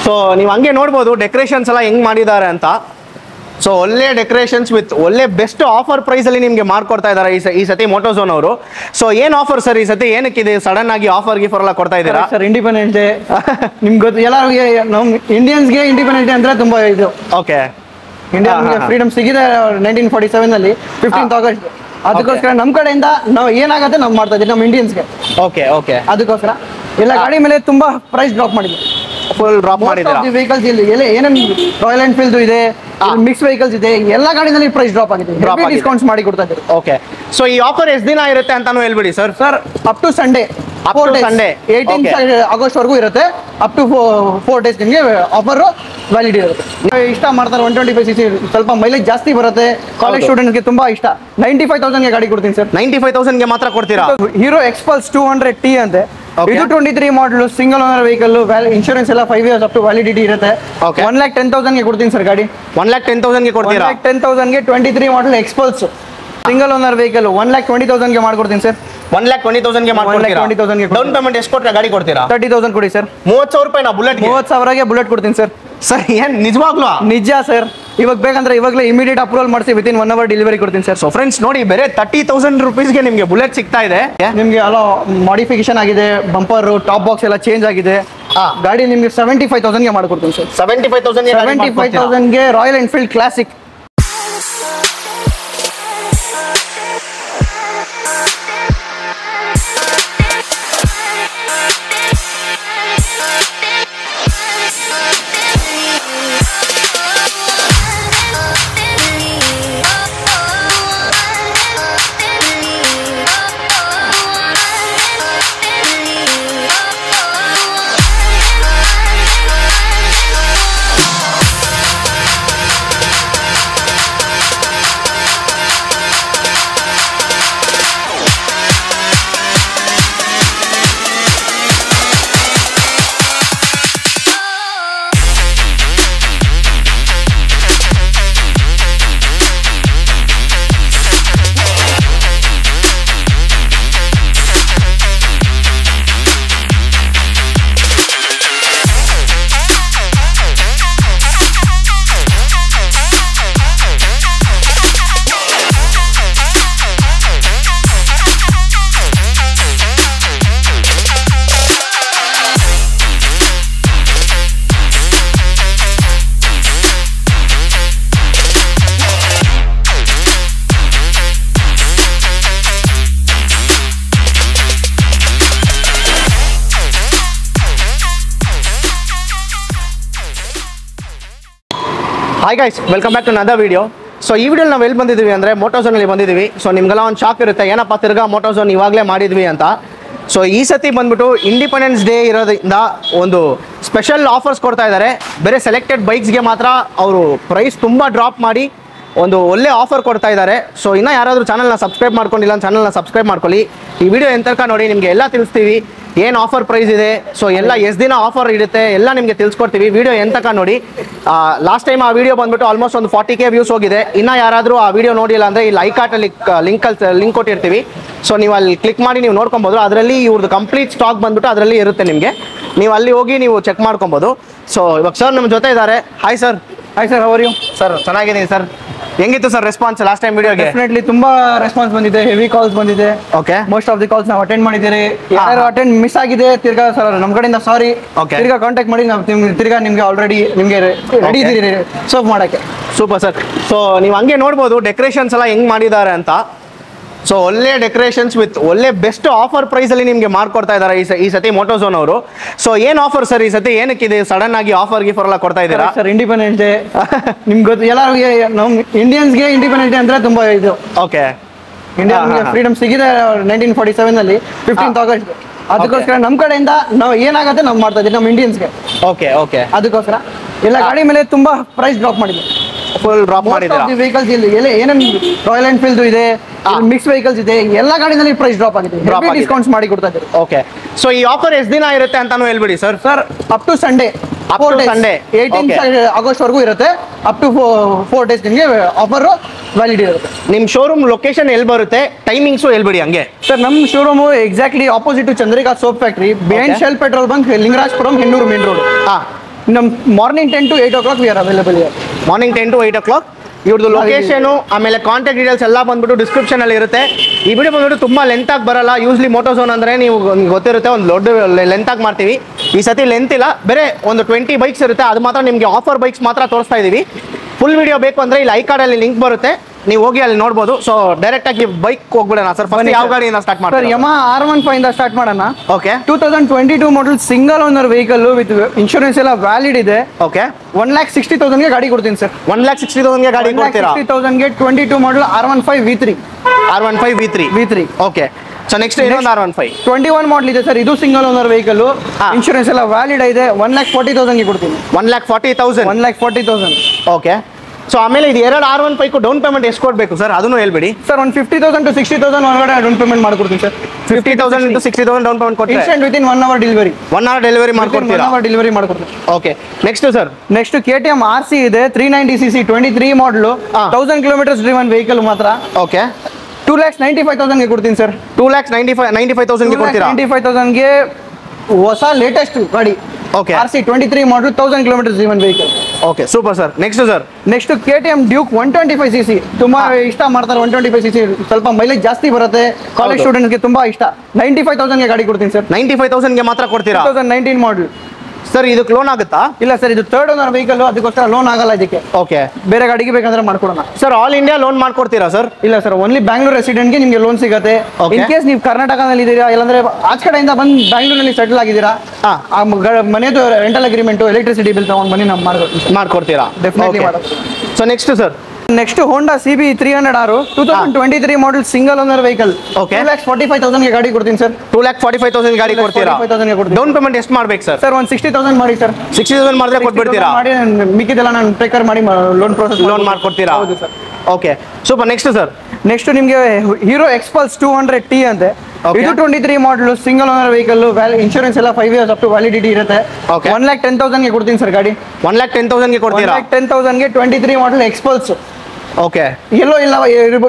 So ನೀವು ಹಂಗೆ ನೋಡ್ಬೋದು ಡೆಕೋರೇಷನ್ಸ್ ಎಲ್ಲ ಹೆಂಗ್ ಮಾಡಿದ್ದಾರೆ ಅಂತ. ಸೊ ಒಳ್ಳೆ ಡೆಕೋರೇಷನ್ಸ್ ವಿತ್ ಒಳ್ಳೆ ಬೆಸ್ಟ್ ಆಫರ್ ಪ್ರೈಸ್ ಅಲ್ಲಿ ನಿಮಗೆ ಮಾಡ್ಕೊಡ್ತಾ ಇದ್ದಾರೆ ಈ ಸತಿ ಮೋಟೋಝೋನ್ ಅವರು. ಸೊ ಏನ್ ಆಫರ್ ಸರ್ ಈ ಸತಿ, ಏನಕ್ಕಿದೆ ಸಡನ್ ಆಗಿ ಆಫರ್ ಗಿಫರ್ ಎಲ್ಲ ಕೊಡ್ತಾ ಇದ್ದೀರಾ ಸರ್? ಇಂಡಿಪೆಂಡೆನ್ಸ್ ಡೇ ನಿಮ್ಗೆ ಗೊತ್ತು, ಎಲ್ಲರಿಗೆ ನಮ್ ಇಂಡಿಯನ್ಸ್ಗೆ ಇಂಡಿಪೆಂಡೆನ್ಸ್ ಡೇ ಅಂದ್ರೆ ತುಂಬಾ ಇದು. ಓಕೆ, ಇಂಡಿಯಾ ಫ್ರೀಡಮ್ ಸಿಗಿದೆ 1947 ನಲ್ಲಿ 15th August. ಅದಕ್ಕೋಸ್ಕರ ನಮ್ ಕಡೆಯಿಂದ ನಾವು ಏನಾಗುತ್ತೆ ನಾವು ಮಾಡ್ತಾ ಇದೀವಿ ನಮ್ಮ ಇಂಡಿಯನ್ಸ್ಗೆ. ಓಕೆ ಓಕೆ, ಅದಕ್ಕೋಸ್ಕರ ಎಲ್ಲ ಗಾಡಿ ಮೇಲೆ ತುಂಬಾ ಪ್ರೈಸ್ ಡ್ರಾಪ್ ಮಾಡಿದ್ವಿ. ಫುಲ್ ಡ್ರಾಪ್ ಮಾಡಿದ್ದೀರಾ? ವೆಹಿಕಲ್ಸ್ ಇಲ್ಲಿ ಏನೇನು ರಾಯಲ್ ಎನ್ಫೀಲ್ಡ್ ಇದೆ, ಮಿಕ್ಸ್ ವೆಹಿಕಲ್ಸ್ ಇದೆ, ಎಲ್ಲ ಗಾಡಿನಲ್ಲಿ ಪ್ರೈಸ್ ಡ್ರಾಪ್ ಆಗಿದೆ, ಡಿಸ್ಕೌಂಟ್ಸ್ ಮಾಡಿ ಕೊಡ್ತಾ ಇದ್ದೀವಿ. ಓಕೆ, ಸೊ ಈ ಆಫರ್ ಎಷ್ಟು ದಿನ ಇರುತ್ತೆ ಅಂತಾನು ಹೇಳ್ಬಿಡಿ sir. Sir up to Sunday, 18th August ವರೆಗೂ ಇರುತ್ತೆ. ಅಪ್ ಟು 4 days ನಿಮಗೆ ಆಫರ್ ವ್ಯಾಲಿಡ್ ಇರುತ್ತೆ. ಇಷ್ಟ ಮಾಡ್ತಾರೆ 125cc, ಸ್ವಲ್ಪ ಮೈಲೇಜ್ ಜಾಸ್ತಿ ಬರುತ್ತೆ, ಕಾಲೇಜ್ ಸ್ಟೂಡೆಂಟ್ಸ್ಗೆ ತುಂಬಾ ಇಷ್ಟ. 95,000ಗೆ ಗಾಡಿ ಕೊಡ್ತೀನಿ ಸರ್. 95,000ಗೆ ಮಾತ್ರ ಕೊಡ್ತೀರಾ? ಹೀರೋ ಎಕ್ಸ್ಪಲ್ಸ್ 200T ಅಂತೆ. ಇದು 23 model, single owner vehicle, insurance ಎಲ್ಲ 5 years ಅಪ್ ಟು ವ್ಯಾಲಿಡಿಟಿ ಇರುತ್ತೆ. 1,10,000ಗೆ ಕೊಡ್ತೀನಿ ಸರ್ ಗಾಡಿ. 1,10,000ಗೆ ಕೊಡ್ತೀರಾ? 1,10,000ಗೆ 23 ಮಾಡಲ್ ಎಕ್ಸ್ಪಲ್ಸ್ ಸಿಂಗಲ್ ಓನರ್ ವೆಹಿಕಲ್ 1,20,000ಗೆ ಮಾಡ್ಕೊಡ್ತೀನಿ ಸರ್. 1,20,000ಗೆ ಮಾಡ್ಕೊಡ್ತೀರಾ? 1,20,000ಗೆ ಡೌನ್ ಪೇಮೆಂಟ್ ಎಷ್ಟು ಕೊಟ್ಟರೆ ಗಾಡಿ ಕೊಡ್ತೀರಾ? 30,000 ಕೊಡಿ ಸರ್. 30,000 ರೂಪಾಯಿನಾ ಬುಲೆಟ್? 30,000ಗೆ ಬುಲೆಟ್ ಕೊಡ್ತೀನಿ ಸರ್. ಸರ್ ಏನ್ ನಿಜವಾಗ್ಲೂ? ನಿಜ ಸರ್. ಇವಾಗ ಬೇಕಂದ್ರೆ ಇವಾಗಲೇ ಇಮಿಡಿಯೇಟ್ ಅಪ್ರೂವಲ್ ಮಾಡಿಸಿ ವಿತಿನ್ 1 hour ಡೆಲಿವರಿ ಕೊಡ್ತೀನಿ ಸರ್. ಸೊ ಫ್ರೆಂಡ್ಸ್ ನೋಡಿ, ಬೇರೆ 30,000 ರುಪೀಸ್ಗೆ ನಿಮಗೆ ಬುಲೆಟ್ ಸಿಗ್ತಾ ಇದೆ. ನಿಮಗೆ ಎಲ್ಲ ಮಾಡಿಫಿಕೇಶನ್ ಆಗಿದೆ, ಬಂಪರ್ ಟಾಪ್ ಬಾಕ್ಸ್ ಎಲ್ಲ ಚೇಂಜ್ ಆಗಿದೆ. ಗಾಡಿ ನಿಮಗೆ 75,000ಗೆ ಮಾಡ್ಕೊಡ್ತೀನಿ ಸರ್. 75,000ಗೆ Royal Enfield Classic. Hi guys, welcome back to another video. So ಈ ವಿಡಿಯೋ ನಾವು ಎಲ್ಲಿ ಬಂದಿದ್ದೀವಿ ಅಂದರೆ ಮೋಟೋಝೋನಲ್ಲಿ ಬಂದಿದ್ದೀವಿ. ಸೊ ನಿಮಗೆಲ್ಲ ಒಂದು ಶಾಕ್ ಇರುತ್ತೆ, ಏನಪ್ಪ ತಿರ್ಗಾ ಮೋಟೋಝೋನ್ ಇವಾಗಲೇ ಮಾಡಿದ್ವಿ ಅಂತ. ಸೊ ಈ ಸತಿ ಬಂದ್ಬಿಟ್ಟು ಇಂಡಿಪೆಂಡೆನ್ಸ್ ಡೇ ಇರೋದ್ರಿಂದ ಒಂದು ಸ್ಪೆಷಲ್ ಆಫರ್ಸ್ ಕೊಡ್ತಾ ಇದ್ದಾರೆ. ಬೇರೆ ಸೆಲೆಕ್ಟೆಡ್ ಬೈಕ್ಸ್ಗೆ ಮಾತ್ರ ಅವರು ಪ್ರೈಸ್ ತುಂಬ ಡ್ರಾಪ್ ಮಾಡಿ ಒಂದು ಒಳ್ಳೆ ಆಫರ್ ಕೊಡ್ತಾ ಇದ್ದಾರೆ. ಸೊ ಇನ್ನೂ ಯಾರಾದರೂ ಚಾನಲ್ನ ಸಬ್ಸ್ಕ್ರೈಬ್ ಮಾಡ್ಕೊಂಡಿಲ್ಲ, ಚಾನಲ್ನ ಸಬ್ಸ್ಕ್ರೈಬ್ ಮಾಡ್ಕೊಳ್ಳಿ. ಈ ವಿಡಿಯೋ ಎಂತಕ ನೋಡಿ, ನಿಮಗೆ ಎಲ್ಲ ತಿಳಿಸ್ತೀವಿ, ಏನು ಆಫರ್ ಪ್ರೈಸ್ ಇದೆ, ಸೊ ಎಲ್ಲ ಎಷ್ಟು ದಿನ ಆಫರ್ ಇರುತ್ತೆ ಎಲ್ಲ ನಿಮಗೆ ತಿಳಿಸ್ಕೊಡ್ತೀವಿ. ವಿಡಿಯೋ ಎಂತಕ ನೋಡಿ. ಲಾಸ್ಟ್ ಟೈಮ್ ಆ ವಿಡಿಯೋ ಬಂದ್ಬಿಟ್ಟು ಆಲ್ಮೋಸ್ಟ್ ಒಂದು 40K ವ್ಯೂಸ್ ಹೋಗಿದೆ. ಇನ್ನೂ ಯಾರಾದರೂ ಆ ವಿಡಿಯೋ ನೋಡಿಲ್ಲ ಅಂದರೆ ಇಲ್ಲಿ ಐಕಾರ್ಟಲ್ಲಿ ಲಿಂಕ್ ಕೊಟ್ಟಿರ್ತೀವಿ. ಸೊ ನೀವು ಅಲ್ಲಿ ಕ್ಲಿಕ್ ಮಾಡಿ ನೀವು ನೋಡ್ಕೊಬೋದು. ಅದರಲ್ಲಿ ಇವ್ರದ್ದು ಕಂಪ್ಲೀಟ್ ಸ್ಟಾಕ್ ಬಂದ್ಬಿಟ್ಟು ಅದರಲ್ಲಿ ಇರುತ್ತೆ ನಿಮಗೆ. ನೀವು ಅಲ್ಲಿ ಹೋಗಿ ನೀವು ಚೆಕ್ ಮಾಡ್ಕೊಬೋದು. ಸೊ ಇವಾಗ ಸರ್ ನಮ್ಮ ಜೊತೆ ಇದ್ದಾರೆ. Hi sir. Hi sir, how are you? Sir ಚೆನ್ನಾಗಿದ್ದೀನಿ ಸರ್. ಹೆಂಗಿತ್ತು ಸರ್ ರೆಸ್ಪಾನ್ಸ್ ಲಾಸ್ಟ್ ಟೈಮ್ ವಿಡಿಯೋಗೆ? ಡೆಫಿನೆಟ್ಲಿ ತುಂಬಾ ರೆಸ್ಪಾನ್ಸ್ ಬಂದಿದೆ, ಹೆವಿ ಕಾಲ್ಸ್ ಬಂದಿದೆ. Okay, most of the calls ನಾವು ಅಟೆಂಡ್ ಮಾಡಿದ್ದೀರಿ. ಯಾರು ಅಟೆಂಡ್ ಮಿಸ್ ಆಗಿದೆ ತಿರ್ಗಾ ಸರ್ ನಮ್ಮ ಕಡೆಯಿಂದ ಸಾರಿ. ತಿರ್ಗಾ ಕಾಂಟ್ಯಾಕ್ಟ್ ಮಾಡಿ ನಾವು ತಿರ್ಗಾ ನಿಮ್ಗೆ ಆಲ್ರೆಡಿ ನಿಮ್ಗೆ ರೆಡಿ ಇದ್ದೀರಿ ಸರ್ವ್ ಮಾಡೋಕ್ಕೆ. Super sir. ಸೊ ನೀವು ಹಂಗೆ ನೋಡ್ಬೋದು ಡೆಕೋರೇಷನ್ಸ್ ಎಲ್ಲ ಹೆಂಗ್ ಮಾಡಿದ್ದಾರೆ ಅಂತ. ಸೊ ಒಳ್ಳೆ ಡೆಕೋರೇಷನ್ಸ್ ವಿತ್ ಒಳ್ಳೆ ಬೆಸ್ಟ್ ಆಫರ್ ಪ್ರೈಸ್ ಅಲ್ಲಿ ನಿಮಗೆ ಮಾಡ್ಕೊಡ್ತಾ ಇದ್ದಾರೆ ಈ ಸತಿ ಮೋಟೋಝೋನ್ ಅವರು. ಸೊ ಏನ್ ಆಫರ್ ಸರ್ ಈ ಸತಿ, ಏನಕ್ಕಿದೆ ಸಡನ್ ಆಗಿ ಆಫರ್ ಗಿಫರ್ ಎಲ್ಲ ಕೊಡ್ತಾ ಇದ್ದೀರಾ? ಸರ್ ಇಂಡಿಪೆಂಡೆನ್ಸ್ ಡೇ ನಿಮ್ಗೆ ಗೊತ್ತು, ಎಲ್ಲರಿಗೆ ನಮ್ಮ ಇಂಡಿಯನ್ಸ್ಗೆ ಇಂಡಿಪೆಂಡೆನ್ಸ್ ಡೇ ಅಂದ್ರೆ ತುಂಬಾ ಇದು. ಓಕೆ, ಇಂಡಿಯಾ ಫ್ರೀಡಮ್ ಸಿಗಿದೆ 1947 ನಲ್ಲಿ 15th August. ಅದಕ್ಕೋಸ್ಕರ ನಮ್ಮ ಕಡೆಯಿಂದ ನಾವು ಏನಾಗುತ್ತೆ ನಾವು ಮಾಡ್ತಾ ಇದೀವಿ ನಮ್ಮ ಇಂಡಿಯನ್ಸ್ಗೆ. ಓಕೆ ಓಕೆ, ಅದಕ್ಕೋಸ್ಕರ ಎಲ್ಲ ಗಾಡಿ ಮೇಲೆ ತುಂಬಾ ಪ್ರೈಸ್ ಡ್ರಾಪ್ ಮಾಡಿದ್ವಿ. ಫುಲ್ ಡ್ರಾಪ್ ಮಾಡಿದ್ದೀರಾ? ವೆಹಿಕಲ್ಸ್ ಇಲ್ಲಿ ಏನೇನು ರಾಯಲ್ ಎನ್ಫೀಲ್ಡ್ ಇದೆ, ಮಿಕ್ಸ್ ವೆಹಿಕಲ್ಸ್ ಇದೆ, ಎಲ್ಲ ಗಾಡಿನಲ್ಲಿ ಪ್ರೈಸ್ ಡ್ರಾಪ್ ಆಗಿದೆ, ಡಿಸ್ಕೌಂಟ್ಸ್ ಮಾಡಿ ಕೊಡ್ತಾ ಇದ್ದೀವಿ. ಓಕೆ, ಸೊ ಈ ಆಫರ್ ಎಷ್ಟು ದಿನ ಇರುತ್ತೆ ಅಂತಾನು ಹೇಳ್ಬಿಡಿ sir. Sir up to Sunday, 18th August ವರೆಗೂ ಇರುತ್ತೆ. ಅಪ್ ಟು 4 days ನಿಮಗೆ ಆಫರ್ ವ್ಯಾಲಿಡ್ ಇರುತ್ತೆ. ನಿಮ್ಮ ಶೋರೂಮ್ ಲೊಕೇಶನ್ ಎಲ್ಲಿ ಬರುತ್ತೆ, ಟೈಮಿಂಗ್ಸು ಹೇಳ್ಬಿಡಿ ಹಂಗೆ. ಸರ್ ನಮ್ಮ showroom exactly opposite to Chandrika soap factory, behind Shell petrol bunk, Lingarajapuram, Hennur main road. ನಮ್ಮ morning 10 to 8 o'clock we are available here. Morning 10 to 8 o'clock. ಇವ್ರದ್ದು ಲೊಕೇಶನು ಆಮೇಲೆ ಕಾಂಟ್ಯಾಕ್ಟ್ ಡೀಟೇಲ್ಸ್ ಎಲ್ಲ ಬಂದ್ಬಿಟ್ಟು ಡಿಸ್ಕ್ರಿಪ್ಷನ್ ಅಲ್ಲಿ ಇರುತ್ತೆ. ಈ ವಿಡಿಯೋ ಬಂದ್ಬಿಟ್ಟು ತುಂಬಾ ಲೆಂತ್ ಆಗಿ ಬರಲ್ಲ. ಯೂಸ್ಲಿ ಮೋಟೋಝೋನ್ ಅಂದ್ರೆ ನೀವು ಗೊತ್ತಿರುತ್ತೆ, ಒಂದು ದೊಡ್ಡ ಲೆಂತ್ ಆಗಿ ಮಾಡ್ತೀವಿ. ಈ ಸತಿ ಲೆಂತ್ ಇಲ್ಲ, ಬೇರೆ ಒಂದು 20 ಬೈಕ್ಸ್ ಇರುತ್ತೆ. ಅದು ಮಾತ್ರ ನಿಮಗೆ ಆಫರ್ ಬೈಕ್ಸ್ ಮಾತ್ರ ತೋರಿಸ್ತಾ ಇದೀವಿ. ಫುಲ್ ವಿಡಿಯೋ ಬೇಕು ಅಂದ್ರೆ ಇಲ್ಲಿ ಐ ಕಾರ್ಡಲ್ಲಿ ಲಿಂಕ್ ಬರುತ್ತೆ, ನೀವು ಹೋಗಿ ಅಲ್ಲಿ ನೋಡ್ಬೋದು. ಸೊ ಡೈರೆಕ್ಟ್ ಆಗಿ ಬೈಕ್ ಹೋಗ್ಬಿಡೋಣ ಸರ್. ಫಸ್ಟ್ ಯಾವ ಗಾಡಿಯಿಂದ ಸ್ಟಾರ್ಟ್ ಸರ್ ಮಾಡ್ತೀವಿ? ಯಮಹಾ R15 ಇಂದ ಸ್ಟಾರ್ಟ್ ಮಾಡೋಣ. Okay 2022 model single owner vehicle with insurance ಎಲ್ಲ ವ್ಯಾಲಿಡ್ ಇದೆ. ಓಕೆ 1,60,000 ಗೆ ಗಾಡಿ ಕೊಡ್ತೀನಿ ಸರ್. 1,60,000 ಗೆ ಗಾಡಿ ಕೊಡ್ತೀರಾ? 1,60,000 ಗೆ 22 model R15 V3. R15 V3. V3 okay. So next ಇನ್ನೊಂದು R15 21 ಮಾಡೆಲ್ ಇದೆ ಸರ್. ಇದು ಸಿಂಗಲ್ ಓನರ್ ವೆಹಿಕಲ್, ಇನ್ಶೂರೆನ್ಸ್ ಎಲ್ಲ ವ್ಯಾಲಿಡ್ ಇದೆ. 1,40,000 ಗೆ ಕೊಡ್ತೀನಿ. 1,40,000. 1,40,000. ಓಕೆ. ಸೊ ಆಮೇಲೆ ಇದು ಎರಡು R15 ಡೌನ್ ಪೇಮೆಂಟ್ ಎಷ್ಟು ಕೊಡಬೇಕು ಸರ್? ಅದನ್ನು ಹೇಳ್ಬಿಡಿ ಸರ್. ಒಂದು 50,000 to 60,000 ಒಳಗಡೆ ಡೌನ್ ಪೇಮೆಂಟ್ ಮಾಡ್ಕೊಡ್ತೀನಿ ಸರ್. 50,000 to 60,000 ಡೌನ್ ಪೇಮೆಂಟ್ ಕೊಟ್ಟರೆ instant within 1 hour delivery. 1 hour delivery ಮಾಡ್ಕೊಡ್ತೀರಾ? 1 hour ಡೆಲಿವರಿ ಮಾಡ್ಕೊಡ್ತೀನಿ. Okay. Next sir, next KTM RC ಇದೆ 390cc 23 ಮಾಡಲು 1000 ಕಿಲೋಮೀಟರ್ಸ್ ಡ್ರಿವನ್ ವೆಹಿಕಲ್ ಮಾತ್ರ. ಓಕೆ 2,95,000 ಗೆ ಕೊಡ್ತೀನಿ ಸರ್. 2,95,000 ಗೆ ಕೊಡ್ತೀರಾ? 95,000 ಗೆ ಹೊಸ ಲೇಟೆಸ್ಟ್ ಗಾಡಿ. ಓಕೆ RC 23 ಮಾಡಲು 1000 kilometres driven vehicle. Okay super sir. Next sir, next KTM Duke 125cc ತುಂಬಾ ಇಷ್ಟ ಮಾಡ್ತಾರೆ. 125cc ಸ್ವಲ್ಪ ಮೈಲೇಜ್ ಜಾಸ್ತಿ ಬರುತ್ತೆ, ಕಾಲೇಜ್ ಸ್ಟೂಡೆಂಟ್ಸ್ ಗೆ ತುಂಬಾ ಇಷ್ಟ. 95,000 ಗೆ ಗಾಡಿ ಕೊಡ್ತೀನಿ ಸರ್. 95,000 ಗೆ ಮಾತ್ರ ಕೊಡ್ತೀರಾ? 2019 ಮಾಡಲ್ ಸರ್. ಇದಕ್ಕೆ ಲೋನ್ ಆಗುತ್ತಾ? ಇಲ್ಲ ಸರ್, ಇದು ಥರ್ಡ್ ಓನರ್ ವೆಹಿಕಲ್, ಅದಕ್ಕೋಸ್ಕರ ಲೋನ್ ಆಗಲ್ಲ ಇದಕ್ಕೆ. ಓಕೆ. ಬೇರೆ ಗಾಡಿಗೆ ಬೇಕಂದ್ರೆ ಮಾಡ್ಕೊಡೋಣ ಸರ್. ಆಲ್ ಇಂಡಿಯಾ ಲೋನ್ ಮಾಡ್ಕೊಡ್ತೀರಾ ಸರ್? ಇಲ್ಲ ಸರ್, ಓನ್ಲಿ ಬ್ಯಾಂಗ್ಳೂರ್ ರೆಸಿಡೆಂಟ್ ಗೆ ನಿಮಗೆ ಲೋನ್ ಸಿಗುತ್ತೆ. Okay. ಇನ್ ಕೇಸ್ ನೀವು ಕರ್ನಾಟಕದಲ್ಲಿ ಇದ್ದೀರಾ, ಇಲ್ಲಾಂದ್ರೆ ಆಚ ಕಡೆಯಿಂದ ಬಂದು ಬ್ಯಾಂಗ್ಳೂರಲ್ಲಿ ಸೆಟಲ್ ಆಗಿದ್ದೀರಾ, ಆ ಮನೆದು ರೆಂಟಲ್ ಅಗ್ರಿಮೆಂಟ್, ಎಲೆಕ್ಟ್ರಿಸಿಟಿ ಬಿಲ್ ತಗೊಂಡು ಬನ್ನಿ, ನಾವು ಮಾಡ್ಕೊಡ್ತೀರಾ? ಡೆಫಿನೆಟ್ಲಿ ಮಾಡೋದು. ಸೊ ನೆಕ್ಸ್ಟ್ ಸರ್, ನೆಕ್ಸ್ಟ್ ಹೋಂಡಾ CB 300R 2023 ಮಾಡಲ್ ಸಿಂಗಲ್ ಓನರ್ ವೆಹಿಕಲ್. Okay. 2,45,000 ಗೆ ಗಾಡಿ ಕೊಡ್ತೀನಿ ಸರ್. 2,45,000 ಗಾಡಿ ಕೊಡ್ತೀರಾ? 2,45,000 ಗೆ ಕೊಡ್ತೀನಿ. ಡೌನ್ ಪೇಮೆಂಟ್ ಎಷ್ಟು ಮಾಡ್ಬೇಕು ಸರ್? ಸರ್ ಒಂದು 60,000 ಮಾಡಿ ಸರ್. 60,000 ಮಾಡಿದ್ರೆ ಕೊಟ್ಬಿಡ್ತೀರಾ? ಮಾಡಿ ಮಿಕ್ಕಿದೆಲ್ಲ ನಾನು ಟೇಕರ್ ಮಾಡಿ ಲೋನ್ ಪ್ರೋಸೆಸ್ ಲೋನ್ ಮಾಡ್ಕೊಡ್ತೀರಾ? ಹೌದು sir. Okay super. Next sir, next ನಿಮಗೆ ಹೀರೋ ಎಕ್ಸ್ಪಲ್ಸ್ 200T ಅಂತೆ. Okay. ಇದು 23 model single owner vehicle, insurance ಎಲ್ಲ 5 years ಅಪ್ ಟು ವ್ಯಾಲಿಡಿಟಿ ಇರುತ್ತೆ. Okay. 1,10,000 ಗೆ ಕೊಡ್ತೀನಿ ಸರ್ ಗಾಡಿ. 1,10,000 ಗೆ ಕೊಡ್ತೀರಾ? 1,10,000 ಗೆ 23 ಮಾಡಲ್ ಎಕ್ಸ್ಪಲ್ಸ್. ಓಕೆ. ಎಲ್ಲೋ ಇಲ್ಲ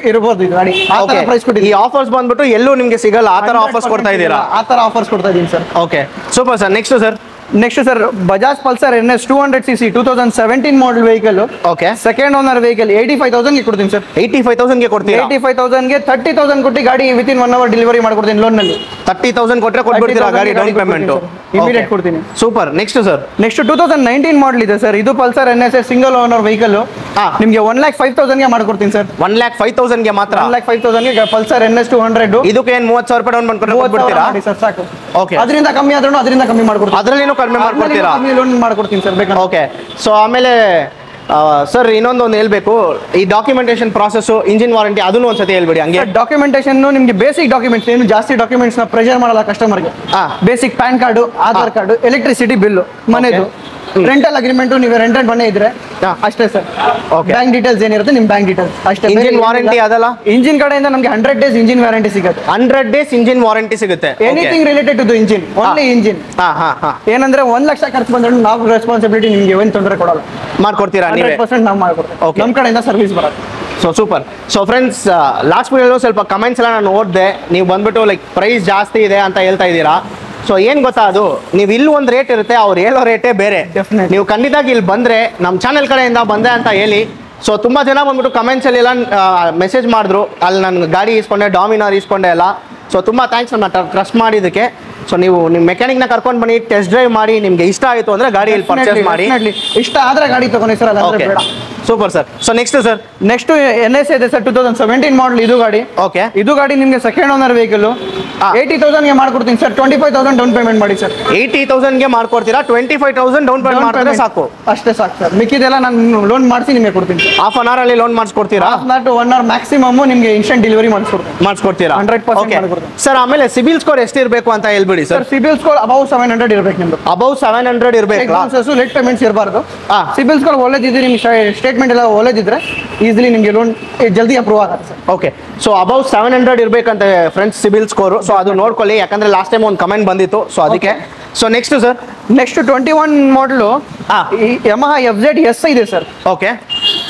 ಇರಬಹುದು ಇದು ಗಾಡಿ. ಆ ತರ ಪ್ರೈಸ್ ಈ ಕೊಟ್ಟಿದ್ದೀನಿ. ಆಫರ್ಸ್ ಬಂದ್ಬಿಟ್ಟು ಎಲ್ಲೂ ನಿಮಗೆ ಸಿಗಲ್ಲ, ಆ ತರ ಆಫರ್ಸ್ ಕೊಡ್ತಾ ಇದ್ದೀರಾ? ಆ ತರ ಆಫರ್ಸ್ ಕೊಡ್ತಾ ಇದ್ದೀನಿ sir. Okay super sir. Next sir, next sir, Bajaj Pulsar NS 200cc 2017 ಮಾಡಲ್ vehicle. Okay. Second owner vehicle 85,000 ಗೆ ಕೊಡ್ತೀನಿ ಸರ್. 85,000 ಗೆ ಕೊಡ್ತೀರಾ? 85,000 ಗೆ 30,000 ಕೊಟ್ಟು ಗಾಡಿ ವಿತಿನ್ 1 hour ಡೆಲಿವರಿ ಮಾಡ್ಕೊಡ್ತೀನಿ ಲೋನ್ ನಲ್ಲಿ. 30,000 ಕೊಟ್ರೆ ಕೊಟ್ಬಿಡ್ತೀರಾ ಗಾಡಿ ಡೌನ್ ಪೇಮೆಂಟ್? ಇಮಿಡಿಯೇಟ್ ಕೊಡ್ತೀನಿ. ಸೂಪರ್. ನೆಕ್ಸ್ಟ್ ಸರ್, ನೆಕ್ಸ್ಟ್ 2019 ಮಾಡಲ್ ಇದೆ ಸರ್. ಇದು Pulsar NS single owner vehicle. ನಿಮಗೆ 1,05,000 ಗೆ ಮಾಡ್ಕೊಡ್ತೀನಿ ಸರ್. 1,05,000 ಗೆ ಮಾತ್ರ? 1,05,000 ಗೆ ಪಲ್ಸರ್ NS 200. ಇದಕ್ಕೆ ಏನು 30,000 ರೂಪಾಯಿ ಡೌನ್ ಪೇಮೆಂಟ್ ಕೊಟ್ಬಿಡ್ತೀರಾ? ಸರ್ ಸಾಕು. ಓಕೆ. ಅದರಿಂದ ಕಮ್ಮಿ ಆದ್ರೂ ಅದರಿಂದ ಕಮ್ಮಿ ಮಾಡ್ಕೊಡ್ತೀನಿ. ಅದರಲ್ಲೇನು ಕಡಿಮೆ ಮಾಡ್ಕೊಡ್ತೀರಾ? ಲೋನ್ ಮಾಡ್ಕೊಡ್ತೀನಿ ಸರ್ ಬೇಕಾದ್ರೆ. ಓಕೆ. ಸೊ ಆಮೇಲೆ ಸರ್ ಇನ್ನೊಂದು ಹೇಳ್ಬೇಕು, ಈ ಡಾಕ್ಯುಮೆಂಟೇಶನ್ ಪ್ರಾಸೆಸ್, ಇಂಜಿನ್ ವಾರಂಟಿ, ಅದನ್ನು ಒಂದ್ಸತಿ ಹೇಳ್ಬಿಡಿ ಹಂಗೆ. ಡಾಕ್ಯುಮೆಂಟೇಶನ್ ನಿಮಗೆ ಬೇಸಿಕ್ ಡಾಕ್ಯುಮೆಂಟ್ಸ್, ಏನು ಜಾಸ್ತಿ ಡಾಕ್ಯುಮೆಂಟ್ಸ್ ನ ಪ್ರೆಷರ್ ಮಾಡಲ್ಲ ಕಸ್ಟಮರ್ಗೆ. Basic PAN card, Aadhaar card, electricity bill, ಮನೆದು ರೆಂಟಲ್ ಅಗ್ರಿಮೆಂಟ್, ನೀವು ರೆಂಟಲ್ ಮನೆ ಇದ್ರೆ ಅಷ್ಟೇ ಸರ್. ಬ್ಯಾಂಕ್ ಡೀಟೇಲ್ಸ್ ಏನಿರುತ್ತೆ ನಿಮ್ಮ ಬ್ಯಾಂಕ್ ಡೀಟೇಲ್ಸ್ ಅಷ್ಟೇ. ಇಂಜಿನ್ ವಾರಂಟಿ ಅದಲ್ಲ? ಇಂಜಿನ್ ಕಡೆಯಿಂದ ನಮಗೆ 100 days ಇಂಜಿನ್ ವಾರಂಟಿ ಸಿಗುತ್ತೆ. 100 days ಇಂಜಿನ್ ವಾರಂಟಿ ಸಿಗುತ್ತೆ. Anything related to the engine, only engine. ಏನಂದ್ರೆ 1 ಲಕ್ಷ ಖರ್ಚು ಬಂದ್ರೆ ನಾವು ರೆಸ್ಪಾನ್ಸಿಬಿಲಿಟಿ, ನಿಮಗೆ ಏನು ತೊಂದರೆ ಕೊಡಲ್ಲ, ಮಾಡ್ಕೊಡ್ತೀರಾ? 100% ನಾವು ಮಾಡ್ಕೊಡ್ತೀವಿ. ನಮ್ಮ ಕಡೆಯಿಂದ ಸರ್ವಿಸ್ ಬರುತ್ತೆ. So super. So friends, last ವಿಡಿಯೋలో ಸ್ವಲ್ಪ ಕಮೆಂಟ್ಸ್ ಎಲ್ಲ ನಾನು ಓದಿದೆ. ನೀವು ಬಂದ್ಬಿಟ್ಟು ಲೈಕ್ ಪ್ರೈಸ್ ಜಾಸ್ತಿ ಇದೆ ಅಂತ ಹೇಳ್ತಾ ಇದ್ದೀರಾ. ಸೊ ಏನು ಗೊತ್ತಾ, ಅದು ನೀವು ಇಲ್ಲಿ ಒಂದು ರೇಟ್ ಇರುತ್ತೆ, ಅವ್ರು ಹೇಳೋ ರೇಟೇ ಬೇರೆ. ನೀವು ಖಂಡಿತವಾಗಿ ಇಲ್ಲಿ ಬಂದರೆ ನಮ್ಮ ಚಾನೆಲ್ ಕಡೆಯಿಂದ ಬಂದೆ ಅಂತ ಹೇಳಿ. ಸೊ ತುಂಬ ಜನ ಬಂದ್ಬಿಟ್ಟು ಕಮೆಂಟ್ಸಲ್ಲಿ ಎಲ್ಲ ಮೆಸೇಜ್ ಮಾಡಿದ್ರು, ಅಲ್ಲಿ ನಾನು ಗಾಡಿ ಇಸ್ಕೊಂಡೆ, ಡಾಮಿನಾರ್ ಇಸ್ಕೊಂಡೆ ಎಲ್ಲ. ಸೊ ತುಂಬ ಥ್ಯಾಂಕ್ಸ್ ನನ್ನ ಟ್ರಸ್ಟ್ ಮಾಡಿದ್ದಕ್ಕೆ. ಸೊ ನೀವು ನಿಮ್ಮ ಮೆಕ್ಯಾನಿಕ್ನ ಕರ್ಕೊಂಡು ಬನ್ನಿ, ಟೆಸ್ಟ್ ಡ್ರೈವ್ ಮಾಡಿ, ನಿಮಗೆ ಇಷ್ಟ ಆಯಿತು ಅಂದರೆ ಗಾಡಿ ಇಲ್ಲಿ ಪರ್ಚೇಸ್ ಮಾಡಿ. ಇಷ್ಟ ಆದರೆ ಗಾಡಿ ತಗೊಂಡಿ ಸರ್, ಅಲ್ಲ ಬೇಡ. Super sir. So next sir, next NS ಇದೆ ಸರ್ 2017 ಮಾಡಲ್. ಇದು ಗಾಡಿ. ಓಕೆ. ಇದು ಗಾಡಿ ನಿಮಗೆ ಸೆಕೆಂಡ್ ಓನರ್ ವೆಹಿಕಲ್. 80,000 ಗೆ ಮಾಡ್ಕೊಡ್ತೀನಿ ಸರ್. 25,000 ಡೌನ್ ಪೇಮೆಂಟ್ ಮಾಡಿ ಸರ್. 80,000 ಗೆ ಮಾಡ್ಕೊಡ್ತೀರಾ? 25,000 ಡೌನ್ ಪೇಮೆಂಟ್ ಮಾಡಿದ್ರೆ ಸಾಕು? ಅಷ್ಟೇ ಸಾಕು ಸರ್. ಮಿಕ್ಕಿದೆಲ್ಲ ನಾನು ಲೋನ್ ಮಾಡಿಸಿ ನಿಮಗೆ ಕೊಡ್ತೀನಿ. ಹಾಫ್ ಅನ್ ಅವರ್ ಅಲ್ಲಿ ಲೋನ್ ಮಾಡಿಸ್ಕೊಡ್ತೀರಾ? Half an hour to 1 hour maximum ನಿಮಗೆ ಇನ್ಸ್ಟೆಂಟ್ ಡೆಲಿವರಿ ಮಾಡಿಸ್ಕೊಡ್ತೀರಾ? 100% ಮಾಡ್ಕೊಡ್ತೀನಿ ಸರ್. ಆಮೇಲೆ ಸಿಬಿಲ್ ಸ್ಕೋರ್ ಎಷ್ಟು ಇರಬೇಕು ಅಂತ ಹೇಳ್ಬಿಡಿ ಸರ್. ಸಿಬಿಲ್ ಸ್ಕೋರ್ ಅಬೌವ್ 700 ಇರಬೇಕು ನಿಮ್ದು. ಅಬೌವ್ 700 ಇರಬೇಕು. ಲೇಟ್ ಪೇಮೆಂಟ್ಸ್ ಇರಬಾರ್ದು. ಸಿಬಿಲ್ ಸ್ಕೋರ್ ಒಳ್ಳೆದಿದ್ರೆ, ನಿಮ್ಗೆ ಸ್ಟೇಟ್ಮೆಂಟ್ ಎಲ್ಲ ಒಳ್ಳೆದಿದ್ರೆ ಈಸಿಲಿ ನಿಮಗೆ ಲೋನ್ ಜಲ್ದಿ ಅಪ್ರೂವ್ ಆಗುತ್ತೆ ಸರ್. ಓಕೆ. ಸೊ ಅಬೌವ್ 700 ಇರಬೇಕಂತ ಫ್ರೆಂಡ್ಸ್ ಸಿಬಿಲ್ ಸ್ಕೋರು. ಸೊ ಅದು ನೋಡ್ಕೊಳ್ಳಿ, ಯಾಕಂದ್ರೆ ಲಾಸ್ಟ್ ಟೈಮ್ ಒಂದು ಕಮೆಂಟ್ ಬಂದಿತ್ತು. ಸೊ ಅದಕ್ಕೆ. ಸೊ ನೆಕ್ಸ್ಟ್ ಸರ್, ನೆಕ್ಸ್ಟ್ 21 ಮಾಡಲು ಯಮಹಾ FZ S ಇದೆ ಸರ್. ಓಕೆ.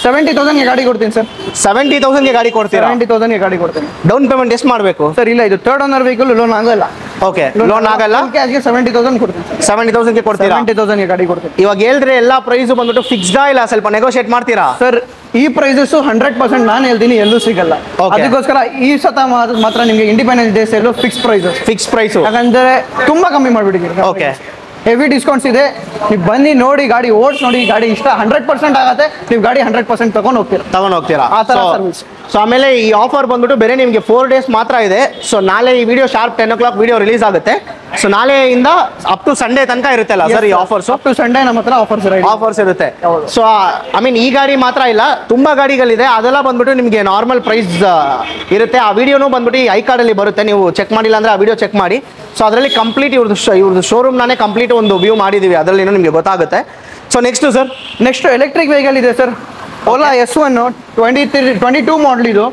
70,000 ಗೆ ಗಾಡಿ ಕೊಡ್ತೀನಿ ಸರ್. 70,000 ಗೆ ಗಾಡಿ ಕೊಡ್ತೀರಾ? 70,000 ಗೆ ಗಾಡಿ ಕೊಡ್ತೀನಿ. ಡೌನ್ ಪೇಮೆಂಟ್ ಎಷ್ಟು ಮಾಡಬೇಕು ಸರ್? ಇಲ್ಲ, ಇದು ಥರ್ಡ್ ಓನರ್ ವೆಹಿಕಲ್, ಲೋನ್ ಆಗಲ್ಲ. ಓಕೆ ಲೋನ್ ಆಗಲ್ಲ, ಕ್ಯಾಶ್ಗೆ 70,000 ಕೊಡ್ತೀನಿ. 70,000ಗೆ ಕೊಡ್ತೀರಾ? 70,000ಗೆ ಗಾಡಿ ಕೊಡ್ತೀನಿ. ಇವಾಗ ಹೇಳಿದ್ರೆ ಎಲ್ಲ ಪ್ರೈಸ್ ಬಂದ್ಬಿಟ್ಟು ಫಿಕ್ಸ್ಡಾ ಇಲ್ಲ ಸ್ವಲ್ಪ ನೆಗೋಷಿಯೇಟ್ ಮಾಡ್ತೀರಾ? ಸರ್ ಈ ಪ್ರೈಸಸ್ 100% ನಾನು ಹೇಳ್ತೀನಿ ಎಲ್ಲೂ ಸಿಗಲ್ಲ. Okay. ಅದಕ್ಕೋಸ್ಕರ ಈ ಸತ ಮಾತ್ರ ನಿಮಗೆ Independence Day sale fix prices. Fix price ಯಾಕಂದ್ರೆ ತುಂಬಾ ಕಮ್ಮಿ ಮಾಡ್ಬಿಟ್ಟಿದ್ದೀರಿ. ಓಕೆ, ಹೆವಿ ಡಿಸ್ಕೌಂಟ್ಸ್ ಇದೆ. ನೀವು ಬನ್ನಿ ನೋಡಿ, ಗಾಡಿ ಓಡಿಸಿ ನೋಡಿ, ಗಾಡಿ ಇಷ್ಟ 100% ಆಗತ್ತೆ. ನೀವು ಗಾಡಿ 100% ತಗೊಂಡು ಹೋಗ್ತೀರಾ. ಆ ತರ ಸರ್ವಿಸ್. ಸೊ ಆಮೇಲೆ ಈ ಆಫರ್ ಬಂದ್ಬಿಟ್ಟು ಬೇರೆ ನಿಮಗೆ 4 ಡೇಸ್ ಮಾತ್ರ ಇದೆ. ಸೊ ನಾಳೆ ಈ video sharp 10 o'clock video release ಆಗುತ್ತೆ. ಸೊ ನಾಳೆಯಿಂದ ಅಪ್ ಟು ಸಂಡೇ ತನಕ ಇರುತ್ತಲ್ಲ ಸರ್ ಈ ಆಫರ್ಸ್? ಅಪ್ ಟು ಸಂಡೇ ನಮ್ಮ ಹತ್ರ ಆಫರ್ಸ್ ಇರುತ್ತೆ. ಸೊ ಐ ಮೀನ್ ಈ ಗಾಡಿ ಮಾತ್ರ ಇಲ್ಲ, ತುಂಬಾ ಗಾಡಿಗಳಿದೆ. ಅದೆಲ್ಲ ಬಂದ್ಬಿಟ್ಟು ನಿಮಗೆ ನಾರ್ಮಲ್ ಪ್ರೈಸ್ ಇರುತ್ತೆ. ಆ ವಿಡಿಯೋನು ಬಂದ್ಬಿಟ್ಟು ಈ ಐ ಕಾರ್ಡಲ್ಲಿ ಬರುತ್ತೆ. ನೀವು ಚೆಕ್ ಮಾಡಿಲ್ಲ ಅಂದ್ರೆ ಆ ವಿಡಿಯೋ ಚೆಕ್ ಮಾಡಿ. ಸೊ ಅದರಲ್ಲಿ ಕಂಪ್ಲೀಟ್ ಇವ್ರದ್ದು ಶೋರೂಮ್ ನಾನೇ ಕಂಪ್ಲೀಟ್ ಒಂದು ವ್ಯೂ ಮಾಡಿದೀವಿ, ಅದರಲ್ಲಿ ನಿಮಗೆ ಗೊತ್ತಾಗುತ್ತೆ. ಸೊ ನೆಕ್ಸ್ಟ್ ಎಲೆಕ್ಟ್ರಿಕ್ ವೆಹಿಕಲ್ ಇದೆ ಸರ್. ಓಲಾ S1 22 ಮಾಡಲ್ ಇದು.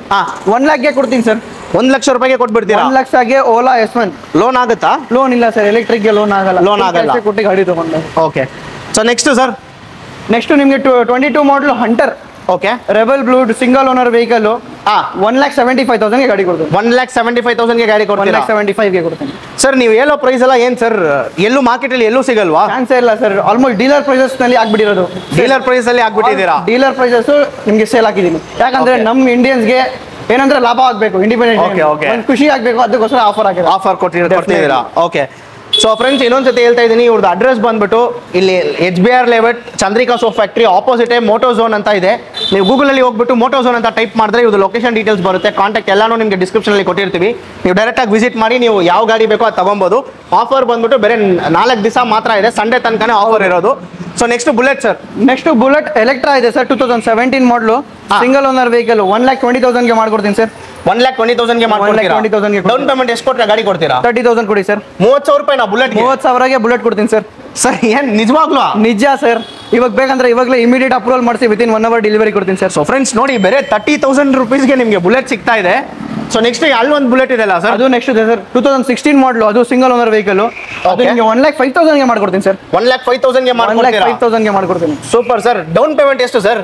1 lakhಗೆ ಕೊಡ್ತೀನಿ ಸರ್. 1 ಲಕ್ಷ ರೂಪಾಯಿಗೆ ಕೊಟ್ಬಿಡ್ತೀರಾ? 1 ಲಕ್ಷಗೆ ಓಲಾ S1. ಲೋನ್ ಆಗುತ್ತಾ? ಲೋನ್ ಇಲ್ಲ ಸರ್, ಎಲೆಕ್ಟ್ರಿಕ್ಗೆ ಲೋನ್ ಆಗಲ್ಲ. ಕೊಟ್ಟು ಗಾಡಿ ತಗೊಂಡೆ. ಓಕೆ. ಸೊ ನೆಕ್ಸ್ಟ್ ನಿಮಗೆ 22 model Hunter. Okay, rebel blue single owner vehicle. 1,75,000ಗೆ ಗಾಡಿ ಕೊಡ್ತೀನಿ. 1,75,000ಗೆ ಗಾಡಿ ಕೊಡ್ತೀರಾ? 1,75,000ಗೆ ಕೊಡ್ತೀನಿ ಸರ್. ನೀವು ಹೇಳೋ ಪ್ರೈಸ್ ಎಲ್ಲ ಏನ್ ಸರ್, ಎಲ್ಲೂ ಮಾರ್ಕೆಟ್ ಅಲ್ಲಿ ಎಲ್ಲೂ ಸಿಗಲ್ವಾ? ಚಾನ್ಸ್ ಇಲ್ಲ ಸರ್. ಆಲ್ಮೋಸ್ಟ್ ಡೀಲರ್ ಪ್ರೈಸಸ್ ನಲ್ಲಿ ಆಗ್ಬಿಟ್ಟಿರೋದು. ಡೀಲರ್ ಪ್ರೈಸ್ ಅಲ್ಲಿ ಆಗ್ಬಿಟ್ಟಿದ್ದೀರಾ? ಡೀಲರ್ ಪ್ರೈಸಸ್ ನಿಮಗೆ ಸೇಲ್ ಹಾಕಿದ್ದೀನಿ. ಯಾಕಂದ್ರೆ ನಮ್ಮ ಇಂಡಿಯನ್ಸ್ಗೆ ಏನಂದ್ರೆ ಲಾಭ ಆಗ್ಬೇಕು, ಇಂಡಿಪೆಂಡೆಂಟ್ ಖುಷಿ ಆಗ್ಬೇಕು, ಅದಕ್ಕೋಸ್ಕರ ಆಫರ್ ಕೊಡ್ತಿದ್ದೀರಾ? ಓಕೆ. ಸೊ ಫ್ರೆಂಡ್ಸ್, ಇನ್ನೊಂದ್ಸತಿ ಹೇಳ್ತಾ ಇದ್ದೀನಿ, ಇವ್ರದ್ದು ಅಡ್ರೆಸ್ ಬಂದ್ಬಿಟ್ಟು ಇಲ್ಲಿ HBR layout Chandrika soap factory ಆಪೋಸಿಟೇ ಮೋಟೋ ಝೋನ್ ಅಂತ ಇದೆ. ನೀವು ಗೂಗಲಲ್ಲಿ ಹೋಗ್ಬಿಟ್ಟು ಮೋಟೋ ಝೋನ್ ಅಂತ ಟೈಪ್ ಮಾಡಿದ್ರೆ ಇವ್ರದ್ದು ಲೊಕೇಶನ್ ಡೀಟೇಲ್ಸ್ ಬರುತ್ತೆ. ಕಾಂಟ್ಯಾಕ್ಟ್ ಎಲ್ಲಾನು ನಿಮಗೆ ಡಿಸ್ಕ್ರಿಪ್ಷನಲ್ಲಿ ಕೊಟ್ಟಿರ್ತೀವಿ. ನೀವು ಡೈರೆಕ್ಟಾಗಿ ವಿಸಿಟ್ ಮಾಡಿ ನೀವು ಯಾವ ಗಾಡಿ ಬೇಕೋ ಅದು ತಗೊಬೋದು. ಆಫರ್ ಬಂದ್ಬಿಟ್ಟು ಬೇರೆ 4 ದಿವಸ ಮಾತ್ರ ಇದೆ, ಸಂಡೇ ತನಕನೇ ಆಫರ್ ಇರೋದು. So next Bullet sir. Next Bullet Electra ಇದೆ ಸರ್. 2017 ಮಾಡಲು ಸಿಂಗಲ್ ಓನರ್ ವೆಹಿಕಲ್. 1,20,000ಗೆ ಮಾಡ್ಕೊಡ್ತೀನಿ ಸರ್. 1,20,000ಗೆ ಮಾಡ್ಕೊಡ್ತೀರಾ? ಡೌನ್ ಪೇಮೆಂಟ್ ಎಷ್ಟು ಕೊಟ್ಟರೆ ಗಾಡಿ ಕೊಡ್ತೀರಾ? 30,000 ಕೊಡಿ ಸರ್. 30,000 ರೂಪಾಯಿನಾ ಬುಲೆಟ್? 30,000ಗೆ ಬುಲೆಟ್ ಕೊಡ್ತೀನಿ ಸರ್. ಸರ್ ಏನ್ ನಿಜವಾಗ್ಲೂ? ನಿಜ ಸರ್. ಇವಾಗ ಬೇಕಂದ್ರೆ ಇವಾಗಲೇ ಇಮಿಡಿಯೇಟ್ ಅಪ್ರೂವಲ್ ಮಾಡಿಸಿ ವಿತಿನ್ 1 hour ಡೆಲಿವರಿ ಕೊಡ್ತೀನಿ ಸರ್. ಸೊ ಫ್ರೆಂಡ್ಸ್ ನೋಡಿ, ಬೇರೆ 30,000 rupeesಗೆ ನಿಮಗೆ ಬುಲೆಟ್ ಸಿಗ್ತಾ ಇದೆ. ಸೊ ನೆಕ್ಸ್ಟ್ ಅಲ್ಲೊಂದು ಬುಲೆಟ್ ಇದೆಲ್ಲ ಸರ್, ಅದು ನೆಕ್ಸ್ಟ್ ಇದೆ ಸರ್. 2016 ಮಾಡಲು, ಅದು ಸಿಂಗಲ್ ಓನರ್ ವೆಹಿಕಲ್. ಅದು ನಿಮಗೆ 1,05,000ಗೆ ಮಾಡ್ಕೊಡ್ತೀನಿ ಸರ್. 1,05,000ಗೆ ಮಾಡ್ಕೊಡ್ತೀನಿ. Super sir. ಡೌನ್ ಪೇಮೆಂಟ್ ಎಷ್ಟು ಸರ್?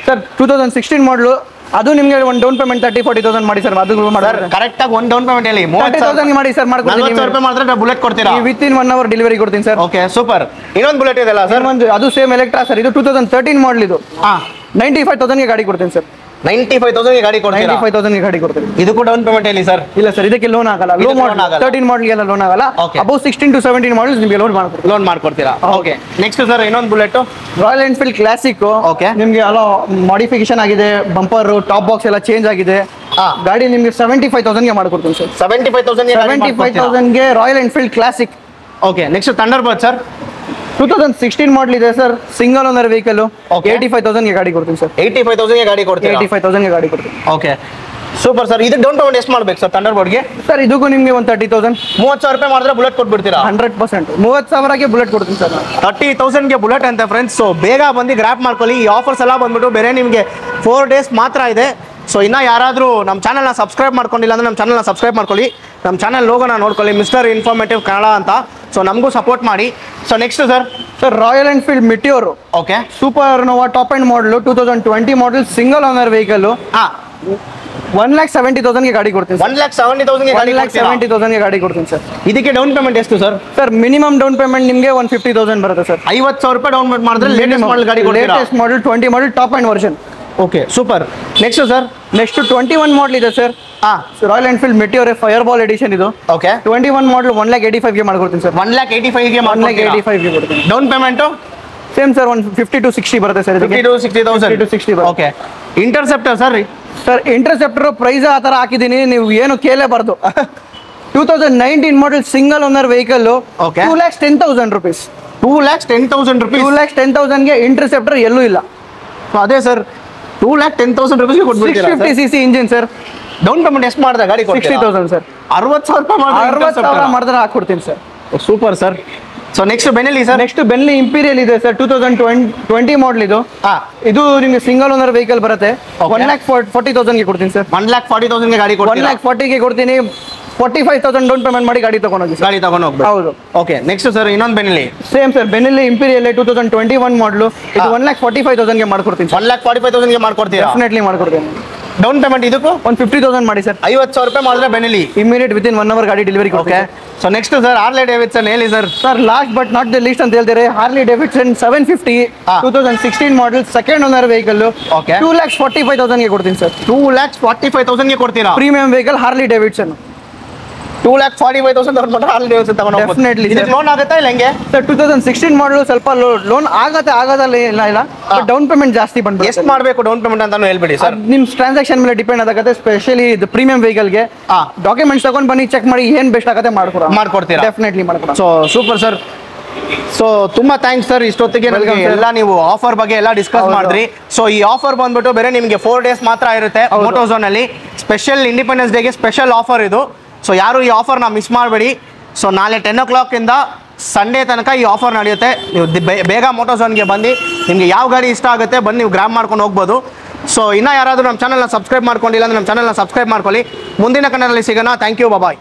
ಸರ್ 2016 ಮಾಡಲು, ಅದು ನಿಮಗೆ ಒಂದು ಡೌನ್ ಪೇಮೆಂಟ್ 30,000-40,000 ಮಾಡಿ ಸರ್. ಅದು ಕರೆಕ್ಟ್ ಆಗಿ ಒಂದು ಡೌನ್ ಪೇಮೆಂಟ್ ಹೇಳಿ. 30,000 ಮಾಡಿ ಸರ್. 40,000 ರೂಪಾಯಿ ಮಾಡಿದ್ರೆ ಬುಲೆಟ್ ಕೊಡ್ತೀರಾ? ವಿತಿನ್ 1 hour ಡೆಲಿವರಿ ಕೊಡ್ತೀನಿ ಸರ್. Okay super. ಇನ್ನೊಂದು ಬುಲೆಟ್ ಇದೆಲ್ಲ ಸರ್, ಅದು ಸೇಮ್ ಎಲೆಕ್ಟ್ರಾ ಸರ್. ಇದು 2013 ಮಾಡಲ್. ಇದು 95,000ಗೆ ಗಾಡಿ ಕೊಡ್ತೀನಿ ಸರ್. 95,000ಗೆ ಗಾಡಿ ಕೊಡ್ತೀರಾ? 95,000ಗೆ ಗಾಡಿ ಕೊಡ್ತೀನಿ. ಇದಕ್ಕೂ ಡೌನ್ ಪೇಮೆಂಟ್ ಹೇಳಿ ಸರ್. ಇಲ್ಲ ಸರ್, ಇದಕ್ಕೆ ಲೋನ್ ಆಗಲ್ಲ. 13 ಮಾಡಲ್ಗೆಲ್ಲ ಲೋನ್ ಆಗಲ್ಲ. ಅಬೌವ್ 16 to 17 ಮಾಡಲ್ಸ್ ನಿಮಗೆ ಲೋನ್ ಮಾಡ್ಕೊಡ್ತೀರಾ? ಓಕೆ. ನೆಕ್ಸ್ಟ್ ಸರ್ ಇನ್ನೊಂದು Bullet Royal Enfield Classic. Okay, ನಿಮಗೆ ಎಲ್ಲ ಮಾಡಿಫಿಕೇಶನ್ ಆಗಿದೆ. ಬಂಪರ್, ಟಾಪ್ ಬಾಕ್ಸ್ ಎಲ್ಲ ಚೇಂಜ್ ಆಗಿದೆ. ಗಾಡಿ ನಿಮಗೆ 75,000ಗೆ ಮಾಡ್ಕೊಡ್ತೀನಿ ಸರ್. 75,000ಗೆ Royal Enfield Classic. Okay. Next Thunderbird sir. 2016 model ಇದೆ ಸರ್. Single owner vehicle. 85,000ಗೆ ಗಾಡಿ ಕೊಡ್ತೀನಿ ಸರ್. 85,000ಗೆ ಗಾಡಿ ಕೊಡ್ತೀನಿ. 85,000ಗೆ ಗಾಡಿ ಕೊಡ್ತೀನಿ. Okay super sir. ಇದು ಡೌನ್ ಪೇಮೆಂಟ್ ಎಷ್ಟು ಮಾಡ್ಬೇಕು ಸರ್ ಥಂಡರ್ಬರ್ಡ್ಗೆ? ಸರ್ ಇದಕ್ಕೂ ನಿಮಗೆ ಒಂದು 30,000. 30,000 ರೂಪಾಯಿ ಮಾಡಿದ್ರೆ ಬುಲೆಟ್ ಕೊಟ್ಬಿಡ್ತೀರಾ? 100%. 30,000ಗೆ ಬುಲೆಟ್ ಕೊಡ್ತೀನಿ ಸರ್. 30,000ಗೆ ಬುಲೆಟ್ ಅಂತ ಫ್ರೆಂಡ್ಸ್. ಸೊ ಬೇಗ ಬಂದು ಗ್ರ್ಯಾಪ್ ಮಾಡ್ಕೊಳ್ಳಿ. ಈ ಆಫರ್ಸ್ ಎಲ್ಲ ಬಂದ್ಬಿಟ್ಟು ಬೇರೆ ನಿಮಗೆ 4 ಡೇಸ್ ಮಾತ್ರ ಇದೆ. ಸೊ ಇನ್ನೂ ಯಾರಾದರೂ ನಮ್ಮ ಚಾನಲ್ನ ಸಬ್ಸ್ಕ್ರೈಬ್ ಮಾಡ್ಕೊಂಡಿಲ್ಲ ಅಂದರೆ ನಮ್ಮ ಚಾನಲ್ನ ಸಬ್ಸ್ಕ್ರೈಬ್ ಮಾಡ್ಕೊಳ್ಳಿ. ನಮ್ಮ ಚಾನಲ್ ಲೋಗೋನ ನೋಡ್ಕೊಳ್ಳಿ, ಮಿಸ್ಟರ್ ಇನ್ಫಾರ್ಮೇಟಿವ್ ಕನ್ನಡ ಅಂತ. ಸೊ ನಮಗೂ ಸಪೋರ್ಟ್ ಮಾಡಿ. So next sir Royal Enfield Meteor. Okay, super Nova top end model. 2020 model single owner vehicle. 1,70,000ಗೆ ಗಾಡಿ ಕೊಡ್ತೀನಿ. 1,70,000ಗೆ ಗಾಡಿ ಕೊಡ್ತೀನಿ ಸರ್. ಇದಕ್ಕೆ ಡೌನ್ ಪೇಮೆಂಟ್ ಎಷ್ಟು sir? Sir minimum down payment ನಿಮಗೆ 150,000 ಬರುತ್ತೆ ಸರ್. 50,000 ರೂಪಾಯಿ ಡೌನ್ ಪೇಮೆಂಟ್ ಮಾಡಿದ್ರೆ ಲೇಟೆಸ್ಟ್ ಮಾಡಲ್ ಗಾಡಿ ಕೊಡ್ತೀರಾ? Latest model 20 model top end version. Okay super. Next sir. Next 21 model ಇದೆ sir. Royal Enfield Meteor fire ball edition ಇದು. Okay, 21 model 1,85,000ಗೆ ಮಾಡ್ಕೊಡ್ತೀನಿ ಸರ್. 1,85,000ಗೆ 1,85,000ಗೆ ಕೊಡ್ತೀನಿ. Down payment same sir. 50 to 60 ಬರುತ್ತೆ sir. 50 to 60,000. Okay. Interceptor sir. Sir Interceptor price ಆ ಥರ ಹಾಕಿದ್ದೀನಿ, ನೀವು ಏನು ಕೇಳಲೇಬಾರ್ದು. 2019 model single owner vehicle. 2,10,000 rupees. 2,10,000 rupees. 2,10,000ಗೆ ಇಂಟರ್ಸೆಪ್ಟರ್ ಎಲ್ಲೂ ಇಲ್ಲ. ಅದೇ ಸರ್, 2,10,000 rupeesಗೆ ಕೊಡ್ಬಿಡ್ತೀರಾ? 650cc engine sir. Down payment ಎಷ್ಟು ಮಾಡಿದ್ರೆ ಗಾಡಿ 60,000 ಸರ್. 60,000 ರೂಪಾಯಿ ಮಾಡಿದ್ರೆ ಹಾಕ್ಕೊಡ್ತೀನಿ sir. Super sir. So next Benelli sir. Next Benelli Imperiale ಇದೆ ಸರ್. 2020 ಮಾಡಲ್ ಇದು. ಇದು ನಿಮಗೆ ಸಿಂಗಲ್ ಓನರ್ ವೆಹಿಕಲ್ ಬರುತ್ತೆ. 1,40,000ಗೆ ಕೊಡ್ತೀನಿ ಸರ್. 1,40,000ಗೆ ಗಾಡಿ ಕೊಡ್ತೀನಿ. 1,40,000ಗೆ ಕೊಡ್ತೀನಿ. 45,000 ಡೌನ್ ಪೇಮೆಂಟ್ ಮಾಡಿ ಗಾಡಿ ತಗೊಂಡೋಗಿ. ಗಾಡಿ ತಗೊಂಡು ಹೋಗ್ಬೇಕು. ಹೌದು. ಓಕೆ. ನೆಕ್ಸ್ಟ್ ಸರ್ ಇನ್ನೊಂದು ಬೆನ್ಲಿ. ಸೇಮ್ ಸರ್ ಬೆನ್ಲಿ ಇಂಪೀರಿಯಲ್ 2021 ಮಾಡಲು. ಇದು 1,45,000ಗೆ ಮಾಡ್ಕೊಡ್ತೀನಿ. 1,45,000ಗೆ ಮಾಡ್ಕೊಡ್ತೀರಾ? ಡೆಫಿನೆಟ್ಲಿ ಮಾಡ್ಕೊಡ್ತೀನಿ. ಡೌನ್ ಪೇಮೆಂಟ್ ಇದಕ್ಕೂ ಒಂದು 50,000 ಮಾಡಿ ಸರ್. 50,000 ರೂಪಾಯಿ ಮಾಡಿದ್ರೆ ಬೆನಿಲಿ ಇಮಿಡಿಯೇಟ್ ವಿತಿನ್ 1 ಅವರ್ ಗಾಡಿ delivery okay. So next sir Harley Davidson ಹೇಳಿ sir. Sir last but not the least ಅಂತ ಹೇಳ್ತಾರೆ, Harley Davidson 750 2016 model second owner vehicle. Okay. 2,45,000 ಗೆ ಕೊಡ್ತೀನಿ ಸರ್. 2,45,000 ಗೆ ಕೊಡ್ತೀರಾ? ಪ್ರೀಮಿಯಂ ವೆಹಿಕಲ್ ಹಾರ್ಲಿ ಡೇವಿಡ್ಸನ್ 2,45,000 ತಗೊಂಡ್ರೆ ಹಾರ್ಲೆ ಡೇವಿಡ್ಸನ್ ತಗೊಂಡು Definitely, sir. ಲೋನ್ ಆಗುತ್ತಾ ಇಲ್ಲ ಹೆಂಗೆ ಸರ್ 2016 ಮಾಡಲು ಸ್ವಲ್ಪ ಲೋನ್ ಆಗೋದಲ್ಲ ಇಲ್ಲ ಬಟ್ ಡೌನ್ ಪೇಮೆಂಟ್ ಜಾಸ್ತಿ ಎಷ್ಟು ಬಂದ್ಬಿಡುತ್ತೆ. ಮಾಡಬೇಕು ಡೌನ್ ಪೇಮೆಂಟ್ ಅಂತಾನು ಹೇಳ್ಬಿಡಿ ಸರ್. ನಿಮ್ ಟ್ರಾನ್ಸಾಕ್ಷನ್ ಮೇಲೆ ಡಿಪೆಂಡ್ ಆಗುತ್ತೆ, ಸ್ಪೆಷಲಿ ಇದು ಪ್ರೀಮಿಯಂ ವೆಹಿಕಲ್ಗೆ. ಡಾಕ್ಯುಮೆಂಟ್ಸ್ ತಗೊಂಡ್ ಬನ್ನಿ, ಚೆಕ್ ಮಾಡಿ ಏನ್ ಬೆಸ್ಟ್ ಆಗುತ್ತೆ ಮಾಡ್ಕೊಡ್ತೀರಾ? ಡೆಫಿನೆಟ್ಲಿ ಮಾಡ್ಕೊಡ. So super sir. ಸೊ ತುಂಬಾ ಥ್ಯಾಂಕ್ಸ್ ಸರ್, ಇಷ್ಟೊತ್ತಿಗೆ Welcome, sir. ಎಲ್ಲ ನೀವು ಆಫರ್ ಬಗ್ಗೆ ಎಲ್ಲ ಡಿಸ್ಕಸ್ ಹೌದು. ಮಾಡಿದ್ರಿ. ಸೊ ಈ ಆಫರ್ ಬಂದ್ಬಿಟ್ಟು ಬೇರೆ ನಿಮಗೆ 4 ಡೇಸ್ ಮಾತ್ರ ಇರುತ್ತೆ ಹೌದು. ಮೋಟೋಝೋನ್ ಅಲ್ಲಿ. ಸ್ಪೆಷಲ್ ಇಂಡಿಪೆಂಡೆನ್ಸ್ ಡೇಗೆ ಸ್ಪೆಷಲ್ ಆಫರ್ ಇದು. ಸೊ ಯಾರು ಈ ಆಫರ್ನ ಮಿಸ್ ಮಾಡಬೇಡಿ. ಸೊ ನಾಳೆ 10 o'clock ಇಂದ ಸಂಡೇ ತನಕ ಈ ಆಫರ್ ನಡೆಯುತ್ತೆ. ನೀವು ಬೇಗ ಮೋಟೋಝೋನ್ಗೆ ಬಂದು ನಿಮಗೆ ಯಾವ ಗಾಡಿ ಇಷ್ಟ ಆಗುತ್ತೆ ಬಂದು ನೀವು ಗ್ರಾಬ್ ಮಾಡ್ಕೊಂಡು ಹೋಗ್ಬೋದು. ಸೊ ಇನ್ನೂ ಯಾರಾದರೂ ನಮ್ಮ ಚಾನಲ್ನ ಸಬ್ಸ್ಕ್ರೈಬ್ ಮಾಡ್ಕೊಂಡಿಲ್ಲ ಅಂದರೆ ನಮ್ಮ ಚಾನಲ್ನ ಸಬ್ಸ್ಕ್ರೈಬ್ ಮಾಡ್ಕೊಳ್ಳಿ. ಮುಂದಿನ ಕನ್ನಡದಲ್ಲಿ ಸಿಗೋಣ. Thank you, bye.